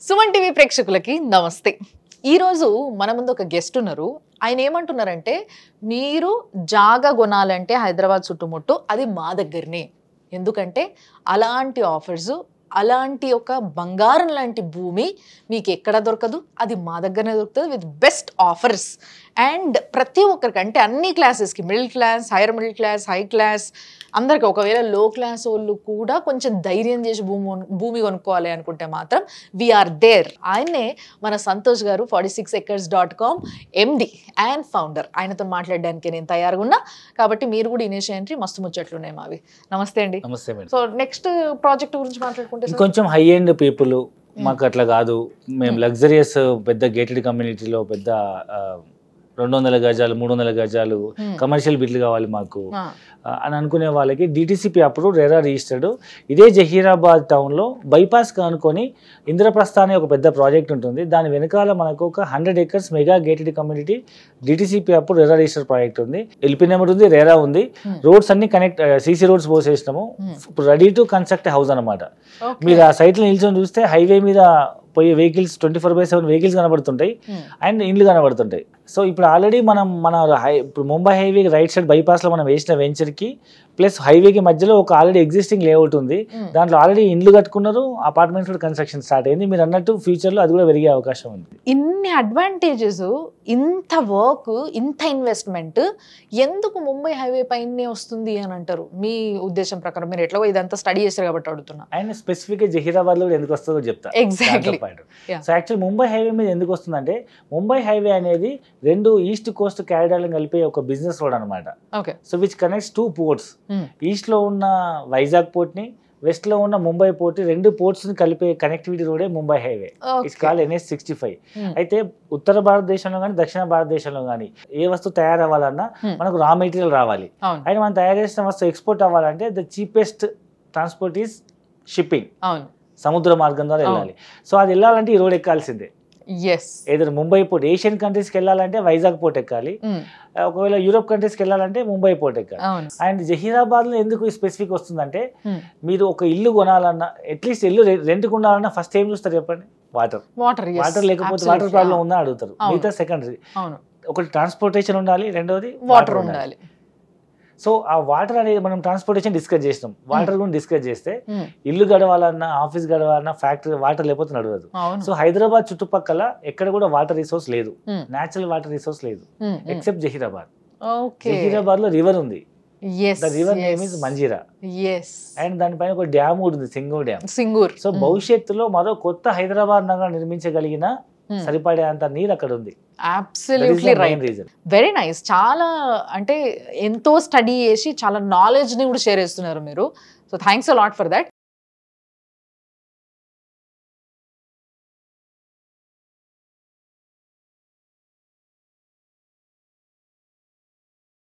Suman TV ప్రేక్షకులకి నమస్తే. ఈరోజు మన ముందు ఒక గెస్ట్ ఉన్నారు. ఆయన ఏమంటున్నారంటే, మీరు జాగా కొనాలంటే హైదరాబాద్ చుట్టుముట్టు అది మా దగ్గరనే. ఎందుకంటే అలాంటి ఆఫర్స్, అలాంటి ఒక బంగారం లాంటి భూమి మీకు ఎక్కడ దొరకదు, అది మా దగ్గరనే దొరుకుతుంది విత్ బెస్ట్ ఆఫర్స్. అండ్ ప్రతి ఒక్కరికి, అంటే అన్ని క్లాసెస్కి, middle class, hire middle class, high class, అందరికి, ఒకవేళ లో క్లాస్ వాళ్ళు కూడా కొంచెం ధైర్యం చేసి భూమి కొనుక్కోవాలి అనుకుంటే మాత్రం వీఆర్ దేర్. ఆయన్నే మన సంతోష్ గారు, 46acres.com ఎండి అండ్ ఫౌండర్. ఆయనతో మాట్లాడడానికి నేను తయారుగా ఉన్నా. కాబట్టి మీరు కూడా ఇనిషియేటివ్ మస్తు ముచ్చట్లు ఉన్నాయి మావి. నమస్తే అండి. నమస్తే మేడం. సో నెక్స్ట్ ప్రాజెక్ట్ గురించి మాట్లాడుకుంటే కొంచెం హై ఎండ్ పీపుల్, మాకు అట్లా కాదు, మేము లగ్జరియస్ పెద్ద గేటెడ్ కమ్యూనిటీలో పెద్ద 200 గజాలు 300 గజాలు కమర్షియల్ బిట్లు కావాలి మాకు అని అనుకునే వాళ్ళకి డిటిసిపి అప్రూవ్, రెరా రిజిస్టర్డ్. ఇదే జహీరాబాద్ టౌన్లో బైపాస్ అనుకొని ఇంద్రప్రస్థ అనే ఒక పెద్ద ప్రాజెక్ట్ ఉంటుంది. దాని వెనకాల మనకు ఒక 100 acres mega gated community DTCP approve, RERA register project ఉంది. ఎల్పీ నెంబర్ ఉంది, రెరా ఉంది. రోడ్స్ అన్ని కనెక్ట్, సిసి రోడ్స్ పోసేసినాము. ఇప్పుడు రెడీ టు కన్స్ట్రక్ట్ హౌస్ అనమాట. మీరు ఆ సైట్లో నిల్చొని చూస్తే హైవే మీద పోయే వెహికల్స్ 24/7 వెహికల్స్ కనబడుతుంటాయి అండ్ ఇండ్లు కనబడుతుంటాయి. సో ఇప్పుడు ఆల్రెడీ ఇప్పుడు ముంబై హైవే రైట్ సైడ్ బైపాస్లో మనం వేసిన వెంచర్కి ప్లస్ హైవేకి మధ్యలో ఒక ఆల్రెడీ ఎగ్జిస్టింగ్ లేఅవుట్ ఉంది. దాంట్లో ఆల్రెడీ ఇండ్లు కట్టుకున్నారు, అపార్ట్మెంట్స్ కూడా కన్స్ట్రక్షన్ స్టార్ట్ అయింది. మీరు అన్నట్టు ఫ్యూచర్లో అది కూడా పెరిగే అవకాశం ఉంది. ఇన్ని అడ్వాంటేజెస్, ఇంత వర్క్, ఇంత ఇన్వెస్ట్మెంట్ ఎందుకు ముంబై హైవే పైనే వస్తుంది అని అంటారు మీ ఉద్దేశం ప్రకారం? మీరు ఎట్లా ఇదంతా స్టడీ చేస్తారు కాబట్టి అడుగుతున్నా. ఆయన స్పెసిఫిక్గా జహీరాబాద్ లో ఎందుకు వస్తుందో చెప్తా. Exactly. So actual Mumbai highway మీద ఎందుకు వస్తుందంటే, ముంబై హైవే అనేది రెండు ఈస్ట్ కోస్ట్ క్యారిడార్లను కలిపే ఒక బిజినెస్ రోడ్ అనమాట. So which connects 2 ports. East లో ఉన్న వైజాగ్ పోర్ట్ ని, వెస్ట్ లో ఉన్న ముంబై పోర్ట్, 2 పోర్ట్స్ ని కలిపే కనెక్టివిటీ రోడే Mumbai highway. It's called NH65. అయితే ఉత్తర భారతదేశంలో కానీ దక్షిణ భారతదేశంలో కానీ ఏ వస్తువు తయారవ్వాలన్నా మనకు రా మెటీరియల్ రావాలి. అయితే మనం తయారు చేసిన వస్తువు ఎక్స్పోర్ట్ అవ్వాలంటే the cheapest transport is shipping. సముద్ర మార్గం ద్వారా వెళ్ళాలి. సో అది వెళ్ళాలంటే ఈ రోడ్ ఎక్కాల్సిందే. ఏదైనా ముంబై పోర్ట్, ఏషియన్ కంట్రీస్కి వెళ్ళాలంటే వైజాగ్ పోర్ట్ ఎక్కాలి, ఒకవేళ యూరోప్ కంట్రీస్కి వెళ్ళాలంటే ముంబై పోర్ట్ ఎక్కాలి. అండ్ జహీరాబాద్ లో ఎందుకు స్పెసిఫిక్ వస్తుందంటే, మీరు ఒక ఇల్లు కొనాలన్నా, అట్లీస్ట్ ఇల్లు రెంట్కి ఉండాలన్నా ఫస్ట్ ఏం చూస్తారు చెప్పండి? వాటర్ లేకపోతే వాటర్ ప్రాబ్లం ఉందా అడుగుతారు. మిగతా సెకండరీ. ఒకటి ట్రాన్స్పోర్టేషన్ ఉండాలి, రెండోది వాటర్ ఉండాలి. సో ఆ వాటర్ అనేది మనం ట్రాన్స్పోర్టేషన్ డిస్కస్ చేసినాం. వాటర్ గురించి డిస్కస్ చేస్తే ఇల్లు గడవాలన్నా, ఆఫీస్ గడవాలన్నా, ఫ్యాక్టరీ వాటర్ లేకపోతే నడవదు. సో హైదరాబాద్ చుట్టుపక్కల ఎక్కడ కూడా వాటర్ రిసోర్స్ లేదు, నేచురల్ వాటర్ రిసోర్స్ లేదు, ఎక్సెప్ట్ జహీరాబాద్. జహీరాబాద్ లో రివర్ ఉంది. The river name is Manjira. And దానిపైన ఒక డ్యామ్ కూడా ఉంది, సింగూర్. సో భవిష్యత్తులో మరో కొత్త హైదరాబాద్ నగరం నిర్మించగలిగిన సరిపడే అంత నీరు అక్కడ ఉంది. Absolutely right. Very nice. చాలా, అంటే ఎంతో స్టడీ చేసి చాలా నాలెడ్జ్ ని కూడా షేర్ చేస్తున్నారు మీరు. So thanks a lot for that.